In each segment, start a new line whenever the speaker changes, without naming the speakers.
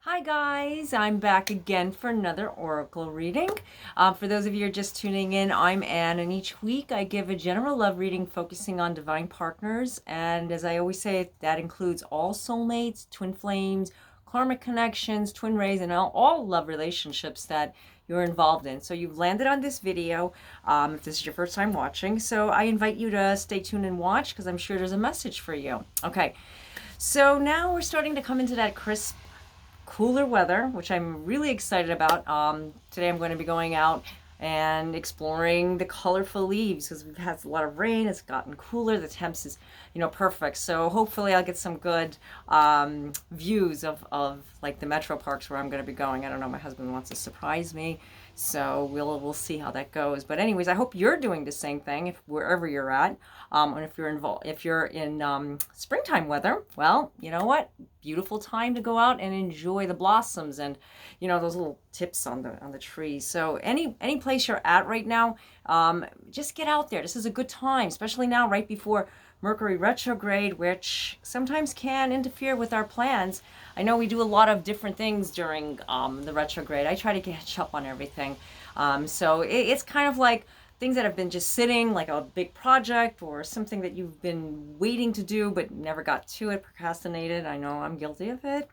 Hi guys, I'm back again for another oracle reading. For those of you who are just tuning in, I'm Anne, and each week I give a general love reading focusing on divine partners. And as I always say, that includes all soulmates, twin flames, karmic connections, twin rays, and all love relationships that you're involved in. So you've landed on this video if this is your first time watching. So I invite you to stay tuned and watch because I'm sure there's a message for you. Okay, so now we're starting to come into that crisp cooler weather, which I'm really excited about. Today I'm going to be going out and exploring the colorful leaves because we've had a lot of rain. It's gotten cooler. The temps is, perfect. So hopefully I'll get some good views of like the metro parks where I'm going to be going. I don't know. My husband wants to surprise me, so we'll see how that goes. But anyways, I hope you're doing the same thing if wherever you're at. And if you're in springtime weather, well, you know what? Beautiful time to go out and enjoy the blossoms and those little tips on the trees. So any place you're at right now, just get out there. This is a good time, especially now right before Mercury retrograde, which sometimes can interfere with our plans. I know we do a lot of different things during the retrograde. I try to catch up on everything. So it's kind of like things that have been just sitting, like a big project or something that you've been waiting to do but never got to it, procrastinated. I know I'm guilty of it.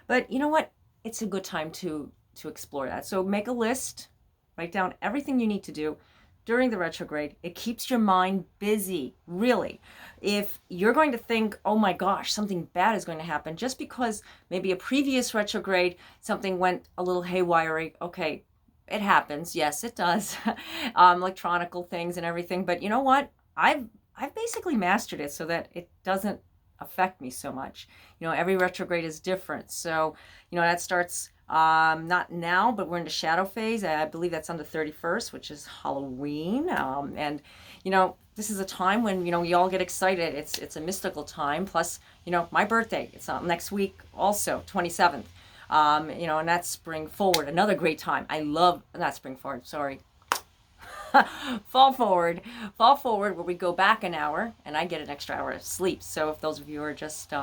But you know what? It's a good time to explore that. So make a list, write down everything you need to do during the retrograde. It keeps your mind busy, really. If you're going to think, oh my gosh, something bad is going to happen, just because maybe a previous retrograde, something went a little haywire, okay, it happens. Yes, it does. Electronical things and everything. But you know what? I've basically mastered it so that it doesn't affect me so much. Every retrograde is different. So, that starts not now, but we're in the shadow phase. I believe that's on the 31st, which is Halloween. And this is a time when we all get excited. It's a mystical time. Plus, my birthday. It's next week, also 27th. And that's spring forward, another great time. I love, not spring forward, sorry. fall forward where we go back an hour and I get an extra hour of sleep. So if those of you are just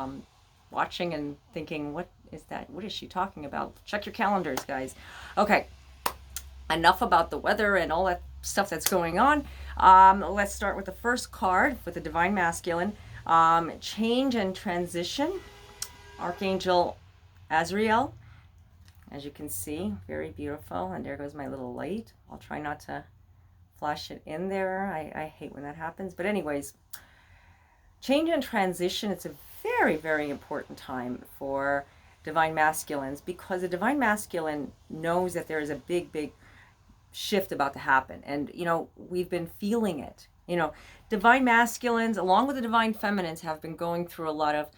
watching and thinking, what is that? What is she talking about? Check your calendars, guys. Okay, enough about the weather and all that stuff that's going on. Let's start with the first card with the Divine Masculine. Change and transition. Archangel Azrael, as you can see, very beautiful. And there goes my little light. I'll try not to flash it in there. I hate when that happens. But anyways, change and transition, it's a very, very important time for Divine Masculines because the Divine Masculine knows that there is a big, big shift about to happen. And, we've been feeling it. Divine Masculines, along with the Divine Feminines, have been going through a lot of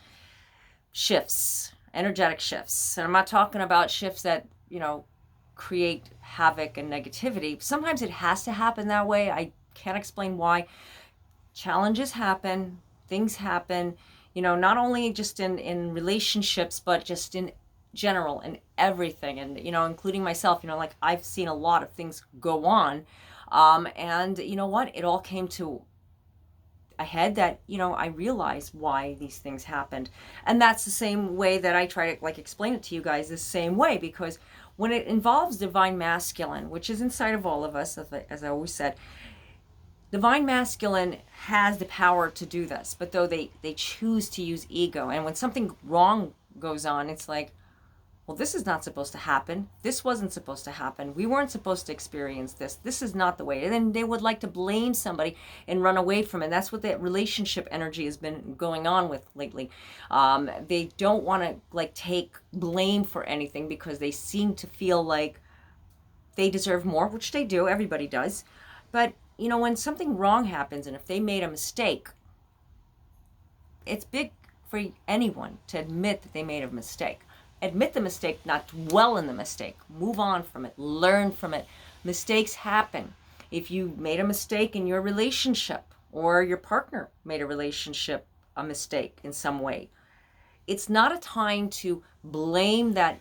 shifts, energetic shifts. And I'm not talking about shifts that, create havoc and negativity. Sometimes it has to happen that way. I can't explain why. Challenges happen, things happen, not only just in relationships, but just in general, in everything. And, including myself, like I've seen a lot of things go on. And you know what? It all came to ahead that I realized why these things happened. And that's the same way that I try to explain it to you guys the same way, because when it involves Divine Masculine, which is inside of all of us, as I always said, Divine Masculine has the power to do this, but though they choose to use ego. And when something wrong goes on, it's like, well, this is not supposed to happen. This wasn't supposed to happen. We weren't supposed to experience this. This is not the way. And then they would like to blame somebody and run away from it. That's what that relationship energy has been going on with lately. They don't want to take blame for anything because they seem to feel like they deserve more, which they do. Everybody does. But, when something wrong happens and if they made a mistake, it's big for anyone to admit that they made a mistake. Admit the mistake, not dwell in the mistake. Move on from it. Learn from it. Mistakes happen. If you made a mistake in your relationship or your partner made a mistake in some way, it's not a time to blame that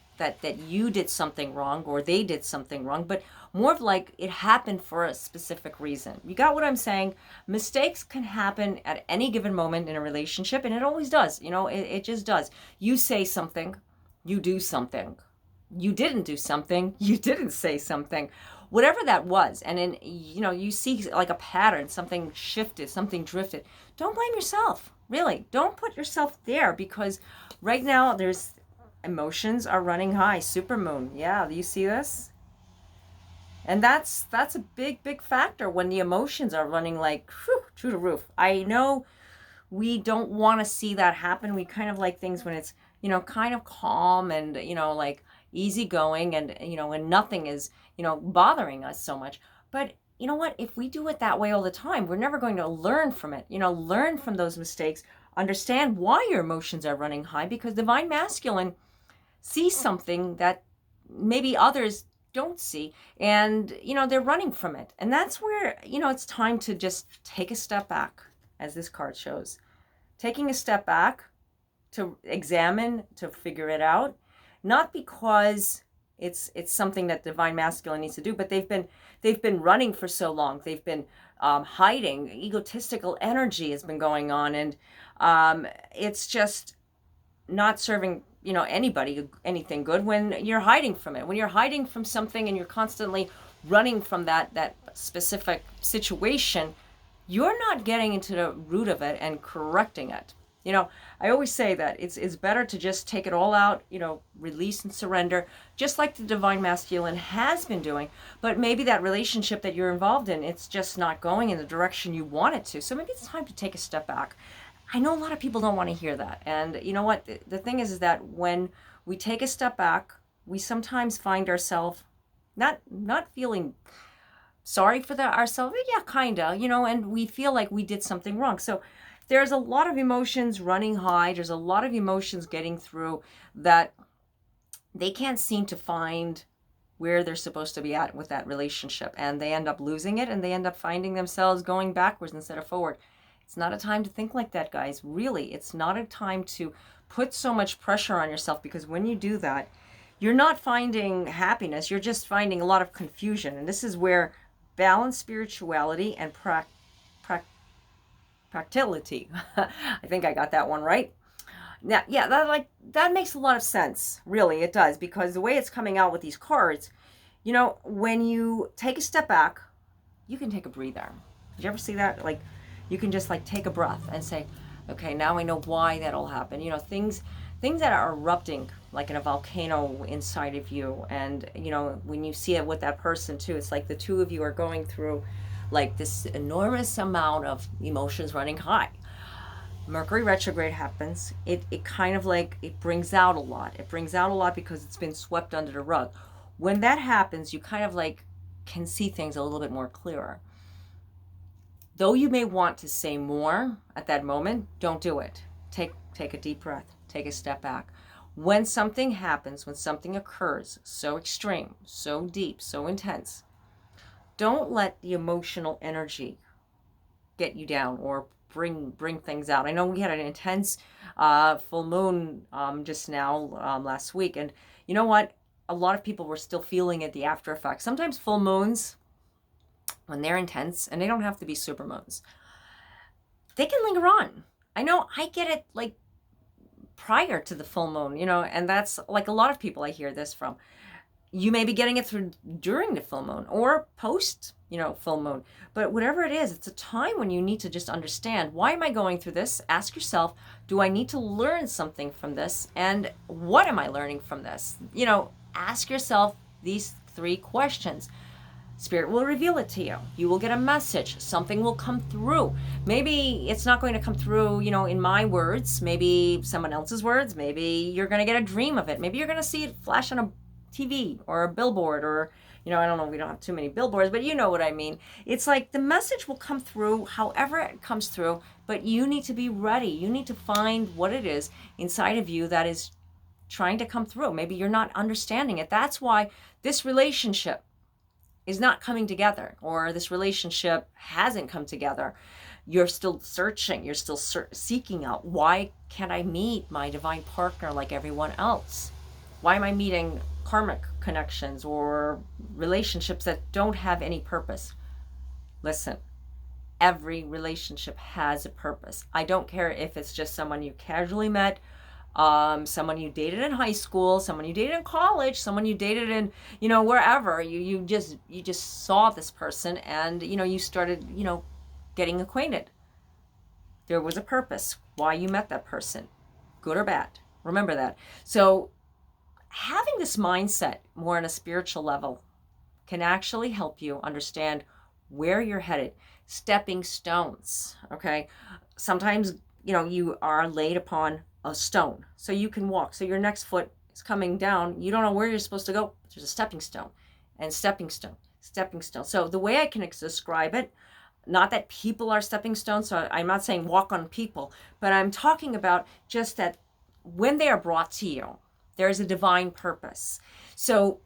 you did something wrong or they did something wrong, but more of like it happened for a specific reason. You got what I'm saying? Mistakes can happen at any given moment in a relationship, and it always does. It just does. You say something, you do something. you didn't do something, you didn't say something, whatever that was. And then, you see like a pattern, something shifted, something drifted. Don't blame yourself. Really, don't put yourself there, because right now there's emotions are running high. Supermoon. Yeah, do you see this? And that's a big factor when the emotions are running like whew, through the roof. I know we don't want to see that happen. We kind of like things when it's, kind of calm and, like easygoing, and, and nothing is, bothering us so much. But you know what? If we do it that way all the time, we're never going to learn from it. Learn from those mistakes, understand why your emotions are running high, because divine masculine sees something that maybe others don't see, and they're running from it. And that's where it's time to just take a step back, as this card shows. Taking a step back to examine, to figure it out, not because it's something that divine masculine needs to do, but they've been running for so long. They've been hiding. Egotistical energy has been going on, and it's just not serving anybody anything good when you're hiding from it. When you're hiding from something and you're constantly running from that specific situation, you're not getting into the root of it and correcting it. I always say that it's better to just take it all out, release and surrender, just like the divine masculine has been doing. But maybe that relationship that you're involved in, it's just not going in the direction you want it to. So maybe it's time to take a step back. I know a lot of people don't want to hear that. And you know what? The thing is that when we take a step back, we sometimes find ourselves not feeling sorry for ourselves. Yeah, kind of, and we feel like we did something wrong. So there's a lot of emotions running high. There's a lot of emotions getting through that they can't seem to find where they're supposed to be at with that relationship. And they end up losing it, and they end up finding themselves going backwards instead of forward. It's not a time to think like that, guys. Really, it's not a time to put so much pressure on yourself, because when you do that, you're not finding happiness. You're just finding a lot of confusion. And this is where balanced spirituality and practicality. I think I got that one right. Now, yeah, that makes a lot of sense. Really, it does, because the way it's coming out with these cards, when you take a step back, you can take a breather. Did you ever see that? Like, you can just like take a breath and say, okay, now I know why that'll happen. Things that are erupting like in a volcano inside of you. And when you see it with that person too, it's like the two of you are going through like this enormous amount of emotions running high. Mercury retrograde happens. It kind of like, it brings out a lot. It brings out a lot because it's been swept under the rug. When that happens, you kind of like can see things a little bit more clearer. Though you may want to say more at that moment, don't do it. Take a deep breath. Take a step back. When something happens, when something occurs so extreme, so deep, so intense, don't let the emotional energy get you down or bring things out. I know we had an intense full moon just now last week, and you know what? A lot of people were still feeling it, the after effects. Sometimes full moons, when they're intense, and they don't have to be super moons, they can linger on. I know I get it like prior to the full moon, and that's like a lot of people I hear this from. You may be getting it through during the full moon or post, full moon. But whatever it is, it's a time when you need to just understand, why am I going through this? Ask yourself, do I need to learn something from this? And what am I learning from this? Ask yourself these 3 questions. Spirit will reveal it to you. You will get a message. Something will come through. Maybe it's not going to come through, in my words, maybe someone else's words. Maybe you're going to get a dream of it. Maybe you're going to see it flash on a TV or a billboard, or, I don't know, we don't have too many billboards, but you know what I mean. It's like the message will come through however it comes through, but you need to be ready. You need to find what it is inside of you that is trying to come through. Maybe you're not understanding it. That's why this relationship is not coming together, or this relationship hasn't come together. You're still searching. You're still seeking out, why can't I meet my divine partner like everyone else? Why am I meeting karmic connections or relationships that don't have any purpose? Listen, every relationship has a purpose. I don't care if it's just someone you casually met someone you dated in high school, someone you dated in college, someone you dated in, wherever. You just saw this person, and you started, getting acquainted. There was a purpose why you met that person, good or bad. Remember that. So having this mindset more on a spiritual level can actually help you understand where you're headed. Stepping stones, okay? Sometimes, you are laid upon a stone, so you can walk. So your next foot is coming down. You don't know where you're supposed to go. There's a stepping stone and stepping stone, stepping stone. So the way I can describe it, not that people are stepping stones, so I'm not saying walk on people, but I'm talking about just that when they are brought to you, there is a divine purpose. So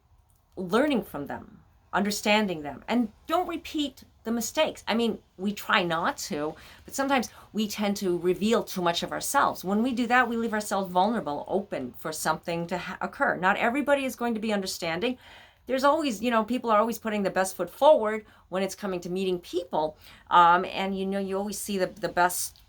learning from them, understanding them, and don't repeat the mistakes. I mean, we try not to, but sometimes we tend to reveal too much of ourselves. When we do that, we leave ourselves vulnerable, open for something to occur. Not everybody is going to be understanding. There's always, people are always putting the best foot forward when it's coming to meeting people. And you always see the best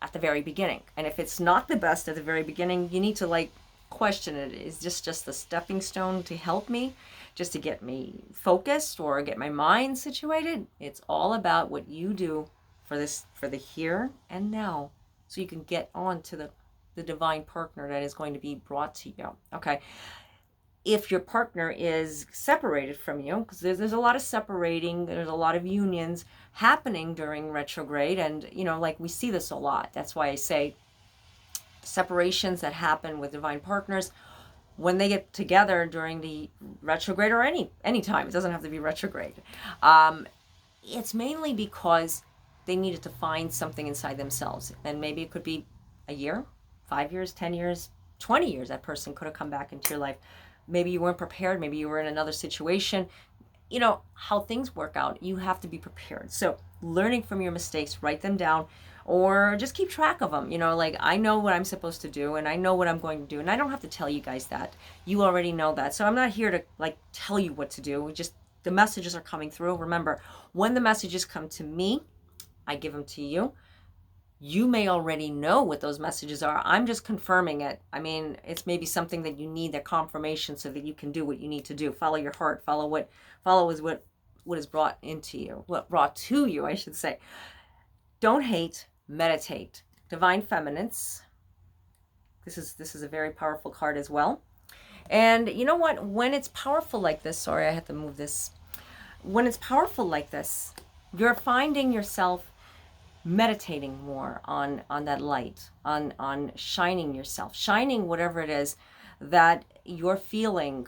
at the very beginning. And if it's not the best at the very beginning, you need to question it. Is this just the stepping stone to help me, just to get me focused or get my mind situated? It's all about what you do for the here and now, so you can get on to the divine partner that is going to be brought to you. Okay. If your partner is separated from you, because there's a lot of separating, there's a lot of unions happening during retrograde, and we see this a lot. That's why I say separations that happen with divine partners, when they get together during the retrograde, or any time, it doesn't have to be retrograde, it's mainly because they needed to find something inside themselves. And maybe it could be a year, 5 years, 10 years, 20 years. That person could have come back into your life. Maybe you weren't prepared. Maybe you were in another situation. How things work out, you have to be prepared. So learning from your mistakes, write them down, or just keep track of them. I know what I'm supposed to do, and I know what I'm going to do, and I don't have to tell you guys that. You already know that. So I'm not here to tell you what to do. The messages are coming through. Remember, when the messages come to me, I give them to you. You may already know what those messages are. I'm just confirming it. I mean, it's maybe something that you need, that confirmation, so that you can do what you need to do. Follow your heart. Follow what is brought into you. What brought to you, I should say. Don't hate. Meditate. Divine Feminines. This is a very powerful card as well. And you know what? When it's powerful like this, sorry, I had to move this. When it's powerful like this, you're finding yourself meditating more on that light, on shining yourself, shining whatever it is that you're feeling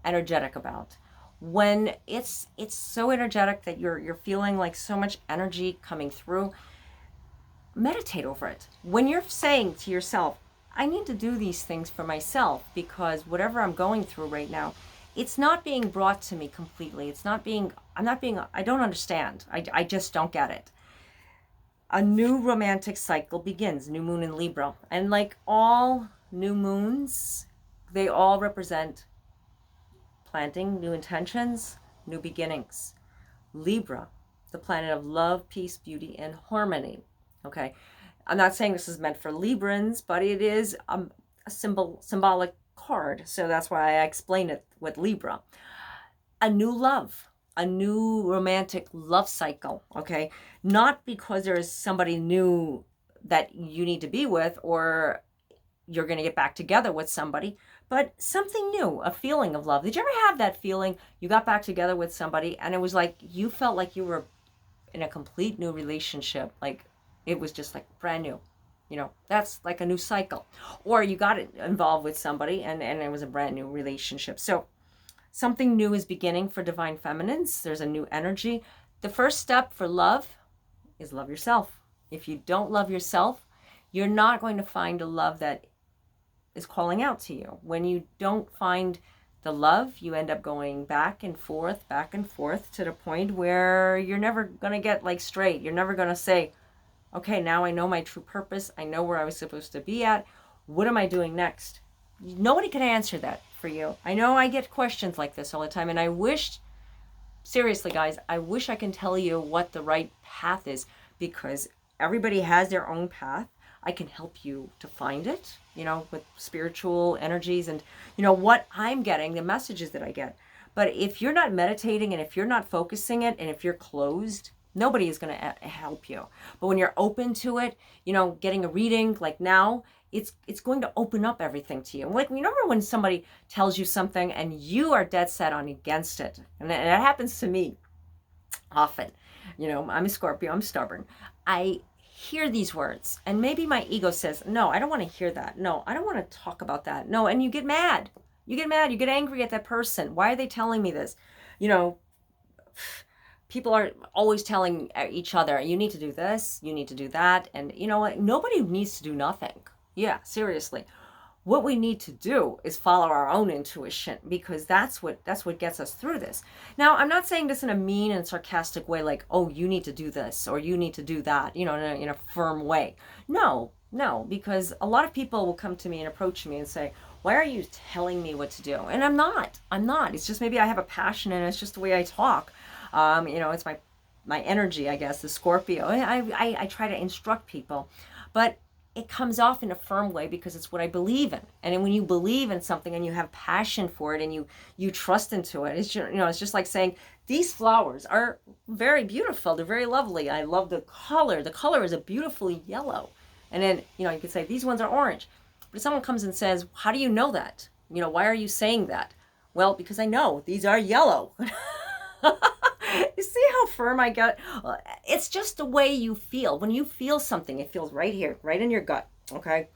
energetic about. When it's so energetic that you're feeling like so much energy coming through, meditate over it. When you're saying to yourself, I need to do these things for myself, because whatever I'm going through right now, it's not being brought to me completely. I don't understand. I just don't get it. A new romantic cycle begins, new moon in Libra. And like all new moons, they all represent planting new intentions, new beginnings. Libra, the planet of love, peace, beauty, and harmony. Okay, I'm not saying this is meant for Librans, but it is a symbolic card. So that's why I explain it with Libra. A new love, a new romantic love cycle, okay? Not because there is somebody new that you need to be with, or you're going to get back together with somebody, but something new, a feeling of love. Did you ever have that feeling you got back together with somebody and it was like you felt like you were in a complete new relationship? Like it was just like brand new. That's like a new cycle. Or you got involved with somebody and it was a brand new relationship. So something new is beginning for Divine Feminines. There's a new energy. The first step for love is love yourself. If you don't love yourself, you're not going to find a love that is calling out to you. When you don't find the love, you end up going back and forth to the point where you're never going to get straight. You're never going to say, okay, now I know my true purpose. I know where I was supposed to be at. What am I doing next? Nobody can answer that for you. I know I get questions like this all the time, and I wish, seriously guys, I can tell you what the right path is, because everybody has their own path. I can help you to find it, with spiritual energies and, what I'm getting, the messages that I get. But if you're not meditating and if you're not focusing it and if you're closed, nobody is going to help you. But when you're open to it, getting a reading like now, it's going to open up everything to you. Like, remember when somebody tells you something and you are dead set on against it? And that happens to me often. I'm a Scorpio, I'm stubborn. I hear these words and maybe my ego says, no, I don't want to hear that. No, I don't want to talk about that. No, and you get mad. You get angry at that person. Why are they telling me this? People are always telling each other, you need to do this, you need to do that. And you know what? Nobody needs to do nothing. Yeah, seriously. What we need to do is follow our own intuition, because that's what gets us through this. Now, I'm not saying this in a mean and sarcastic way, like, oh, you need to do this or you need to do that, in a firm way. No, because a lot of people will come to me and approach me and say, why are you telling me what to do? And I'm not. It's just maybe I have a passion and it's just the way I talk. It's my energy, I guess, the Scorpio. I try to instruct people, but it comes off in a firm way because it's what I believe in. And when you believe in something and you have passion for it and you trust into it, it's just like saying, these flowers are very beautiful. They're very lovely. I love the color. The color is a beautiful yellow. And then, you could say these ones are orange. But if someone comes and says, how do you know that? Why are you saying that? Well, because I know these are yellow. You see how firm I got? It's just the way you feel. When you feel something, it feels right here, right in your gut, okay?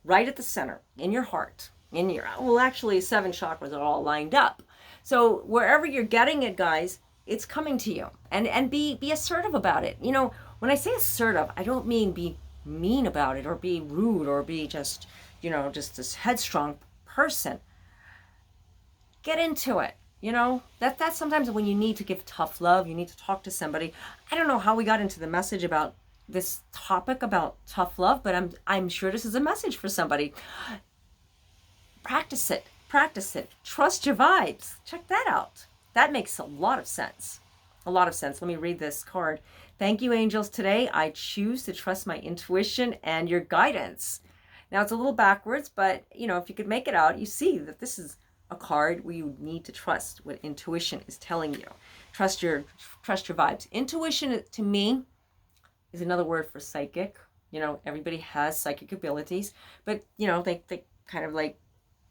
Right at the center, in your heart, actually 7 chakras are all lined up. So wherever you're getting it, guys, it's coming to you. And be assertive about it. When I say assertive, I don't mean be mean about it or be rude or be just this headstrong person. Get into it. That's sometimes when you need to give tough love, you need to talk to somebody. I don't know how we got into the message about this topic about tough love, but I'm sure this is a message for somebody. Practice it. Trust your vibes. Check that out. That makes a lot of sense. Let me read this card. Thank you, angels. Today, I choose to trust my intuition and your guidance. Now, it's a little backwards, but, if you could make it out, you see that this is a card where you need to trust what intuition is telling you. Trust your vibes. Intuition, to me, is another word for psychic. Everybody has psychic abilities, but they kind of like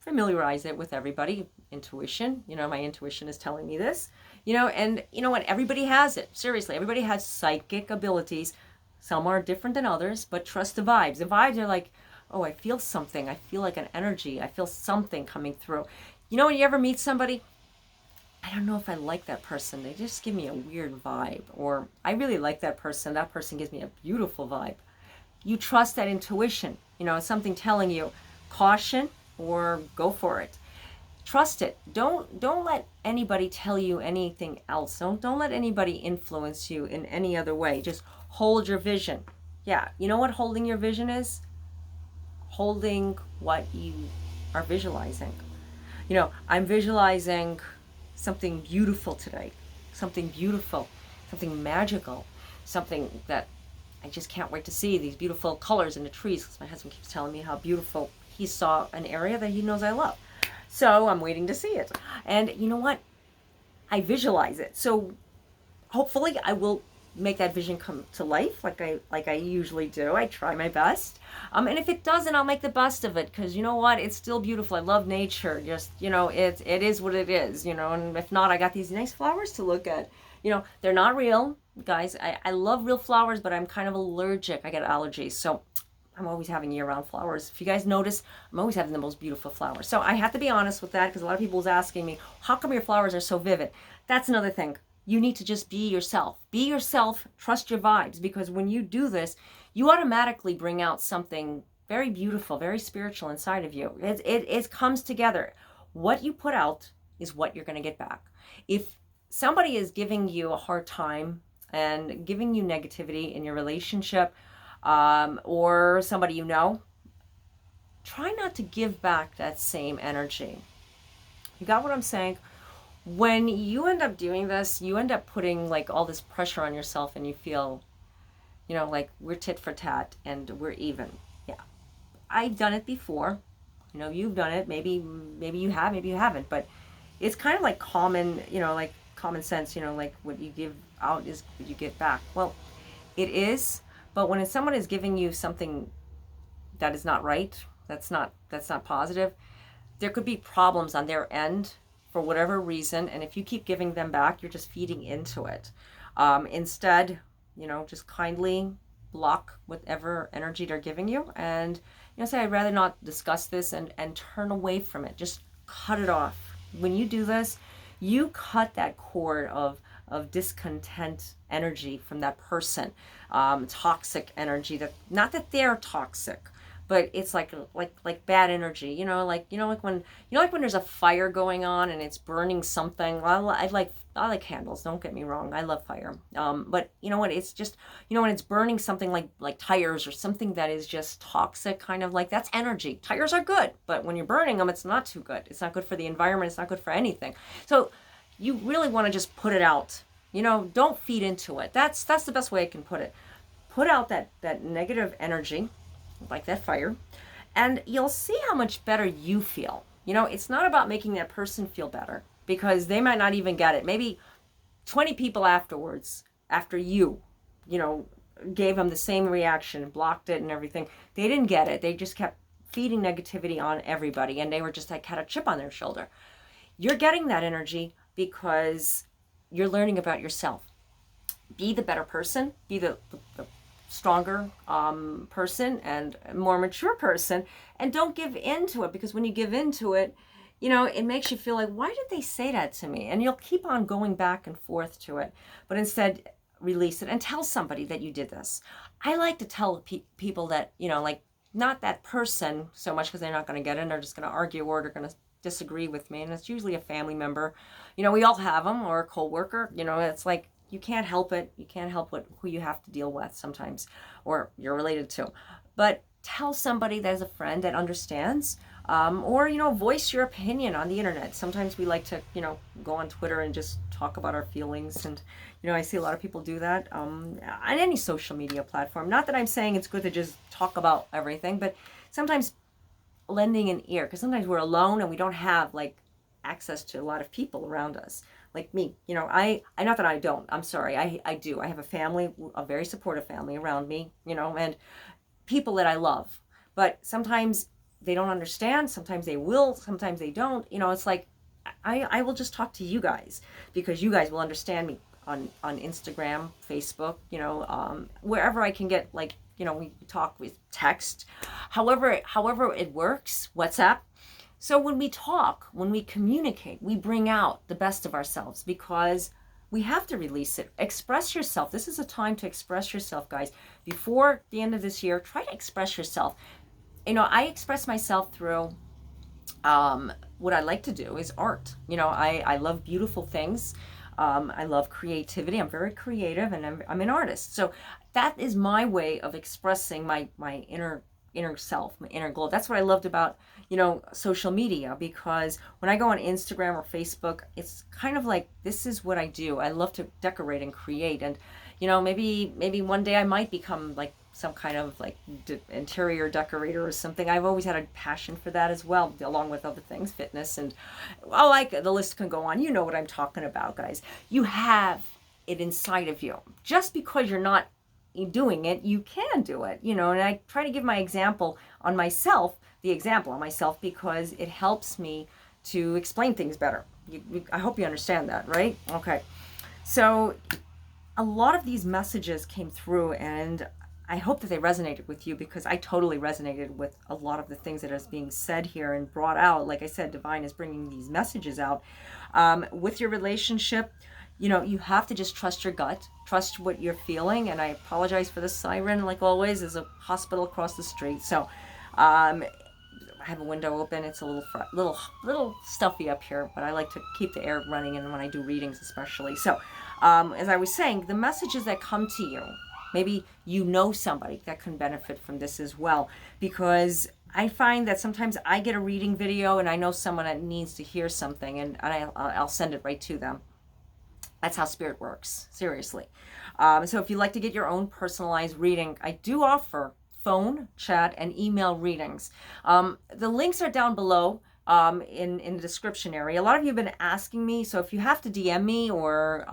familiarize it with everybody. Intuition, my intuition is telling me this, and you know what? Everybody has it. Seriously, everybody has psychic abilities. Some are different than others, but trust the vibes. The vibes are like, oh, I feel something. I feel like an energy. I feel something coming through. When you ever meet somebody, I don't know if I like that person. They just give me a weird vibe. Or I really like that person. That person gives me a beautiful vibe. You trust that intuition. Something telling you caution or go for it. Trust it. Don't let anybody tell you anything else. Don't let anybody influence you in any other way. Just hold your vision. Yeah, you know what holding your vision is? Holding what you are visualizing. I'm visualizing something beautiful today, something magical, something that I just can't wait to see, these beautiful colors in the trees, because my husband keeps telling me how beautiful he saw an area that he knows I love. So I'm waiting to see it. And you know what? I visualize it. So hopefully I will make that vision come to life like I usually do. I try my best. And if it doesn't, I'll make the best of it, because you know what? It's still beautiful. I love nature. Just, it is what it is, and if not, I got these nice flowers to look at. They're not real, guys. I love real flowers, but I'm kind of allergic. I get allergies. So I'm always having year-round flowers. If you guys notice, I'm always having the most beautiful flowers. So I have to be honest with that, because a lot of people was asking me, how come your flowers are so vivid? That's another thing. You need to just be yourself. Be yourself, trust your vibes, because when you do this, you automatically bring out something very beautiful, very spiritual inside of you. It comes together. What you put out is what you're going to get back. If somebody is giving you a hard time and giving you negativity in your relationship, or somebody try not to give back that same energy. You got what I'm saying? When you end up doing this, you end up putting like all this pressure on yourself, and you feel, like we're tit for tat and we're even. I've done it before. You've done it. Maybe you have, maybe you haven't. But it's kind of like common, like common sense. Like what you give out is what you get back. Well, it is. But when someone is giving you something that is not right, that's not positive, there could be problems on their end for whatever reason, and if you keep giving them back, you're just feeding into it. Instead, just kindly block whatever energy they're giving you, and say, I'd rather not discuss this, and turn away from it. Just cut it off. When you do this, you cut that cord of discontent energy from that person, toxic energy. That, not that they're toxic, but it's like bad energy, like when there's a fire going on and it's burning something. I like candles, don't get me wrong, I love fire, but you know what, it's just, when it's burning something like tires or something that is just toxic, kind of like, that's energy. Tires are good, but when you're burning them, it's not too good. It's not good for the environment, it's not good for anything. So you really want to just put it out. Don't feed into it. That's the best way I can put it. Put out that negative energy, like that fire, and you'll see how much better you feel. It's not about making that person feel better, because they might not even get it. Maybe 20 people afterwards, after you gave them the same reaction, blocked it and everything, they didn't get it. They just kept feeding negativity on everybody, and they were just like, had a chip on their shoulder. You're getting that energy because you're learning about yourself. Be the better person, be the stronger person and more mature person, and don't give in to it, because when you give in to it, it makes you feel like, why did they say that to me? And you'll keep on going back and forth to it. But instead, release it and tell somebody that you did this. I like to tell people that, like, not that person so much, because they're not going to get it, and they're just going to argue, or they're going to disagree with me, and it's usually a family member. We all have them, or a coworker. It's like, you can't help it. You can't help who you have to deal with sometimes, or you're related to. But tell somebody that is a friend that understands, or voice your opinion on the internet. Sometimes we like to go on Twitter and just talk about our feelings, and I see a lot of people do that on any social media platform. Not that I'm saying it's good to just talk about everything, but sometimes lending an ear, because sometimes we're alone and we don't have access to a lot of people around us. Like me, I not that I don't, I'm sorry, I do. I have a family, a very supportive family around me, and people that I love. But sometimes they don't understand, sometimes they will, sometimes they don't. It's like, I will just talk to you guys, because you guys will understand me on Instagram, Facebook, wherever I can get, we talk with text, however it works, WhatsApp. So when we talk, when we communicate, we bring out the best of ourselves, because we have to release it. Express yourself. This is a time to express yourself, guys. Before the end of this year, try to express yourself. I express myself through, what I like to do is art. I love beautiful things. I love creativity. I'm very creative, and I'm an artist. So that is my way of expressing my inner self, my inner glow. That's what I loved about social media, because when I go on Instagram or Facebook, it's kind of like, this is what I do. I love to decorate and create, and maybe one day I might become like some kind of interior decorator or something. I've always had a passion for that as well, along with other things, fitness, and the list can go on. You know what I'm talking about, guys. You have it inside of you. Just because you're not doing it, you can do it, and I try to give the example on myself, because it helps me to explain things better. I hope you understand that, right? Okay. So a lot of these messages came through, and I hope that they resonated with you, because I totally resonated with a lot of the things that is being said here and brought out. Like I said, Divine is bringing these messages out. With your relationship, you have to just trust your gut, trust what you're feeling. And I apologize for the siren, like always. There's a hospital across the street. So I have a window open. It's a little stuffy up here, but I like to keep the air running, and when I do readings especially. So as I was saying, the messages that come to you, maybe somebody that can benefit from this as well, because I find that sometimes I get a reading video and I know someone that needs to hear something, and I'll send it right to them. That's how spirit works, seriously. So if you'd like to get your own personalized reading, I do offer phone, chat, and email readings. The links are down below in the description area. A lot of you have been asking me, so if you have to DM me or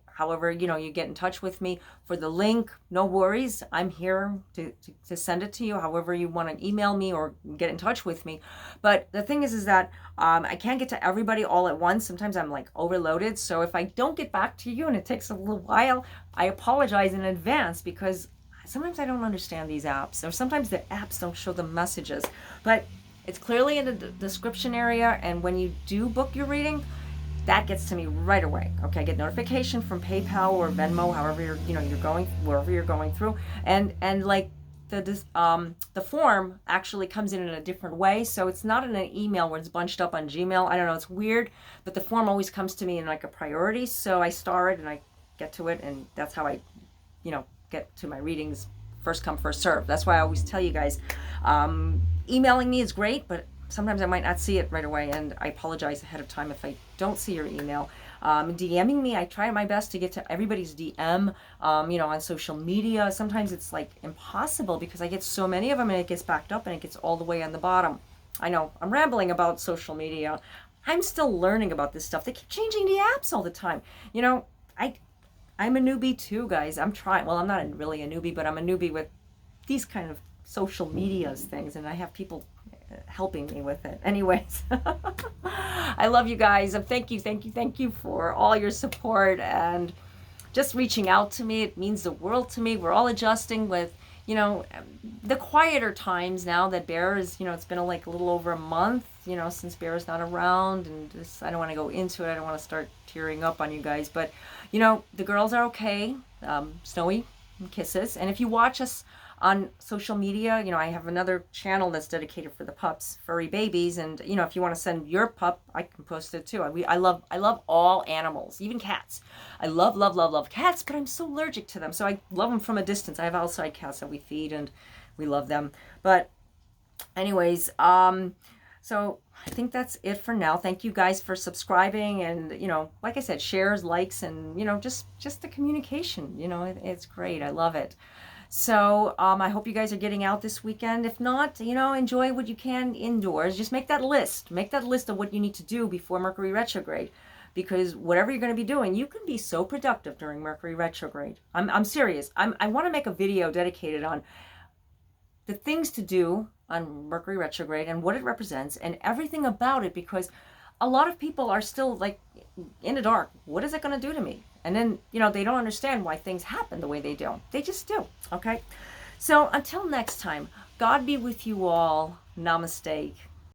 however, you get in touch with me for the link, no worries. I'm here to send it to you, however you want to email me or get in touch with me. But the thing is that I can't get to everybody all at once. Sometimes I'm like overloaded. So if I don't get back to you and it takes a little while, I apologize in advance, because sometimes I don't understand these apps, or sometimes the apps don't show the messages. But it's clearly in the description area, and when you do book your reading, that gets to me right away. Okay, I get notification from PayPal or Venmo, however you're going, wherever you're going through, and like the form actually comes in a different way, so it's not in an email where it's bunched up on Gmail. I don't know, it's weird, but the form always comes to me in like a priority, so I star it and I get to it, and that's how I get to my readings, first come first serve. That's why I always tell you guys, emailing me is great, but sometimes I might not see it right away, and I apologize ahead of time if I don't see your email. DMing me, I try my best to get to everybody's DM, on social media. Sometimes it's like impossible because I get so many of them and it gets backed up and it gets all the way on the bottom. I know I'm rambling about social media. I'm still learning about this stuff. They keep changing the apps all the time. I'm a newbie too, guys. I'm trying. Well, I'm not really a newbie, but I'm a newbie with these kind of social medias things, and I have people helping me with it. Anyways, I love you guys. Thank you for all your support and just reaching out to me. It means the world to me. We're all adjusting with, the quieter times now that Bear is, it's been like a little over a month, since Bear is not around, and just, I don't want to go into it. I don't want to start tearing up on you guys, but the girls are okay. Snowy kisses. And if you watch us on social media, I have another channel that's dedicated for the pups, furry babies, and if you want to send your pup, I can post it too. I love all animals, even cats. I love cats, but I'm so allergic to them, so I love them from a distance. I have outside cats that we feed and we love them. But anyways, so I think that's it for now. Thank you guys for subscribing, and like I said, shares, likes, and just the communication. It's great. I love it. So I hope you guys are getting out this weekend. If not, enjoy what you can indoors. Just make that list. Make that list of what you need to do before Mercury retrograde, because whatever you're going to be doing, you can be so productive during Mercury retrograde. I'm serious. I want to make a video dedicated on the things to do on Mercury retrograde and what it represents and everything about it, because a lot of people are still like in the dark. What is it going to do to me? And then, they don't understand why things happen the way they do. They just do. Okay. So until next time, God be with you all. Namaste.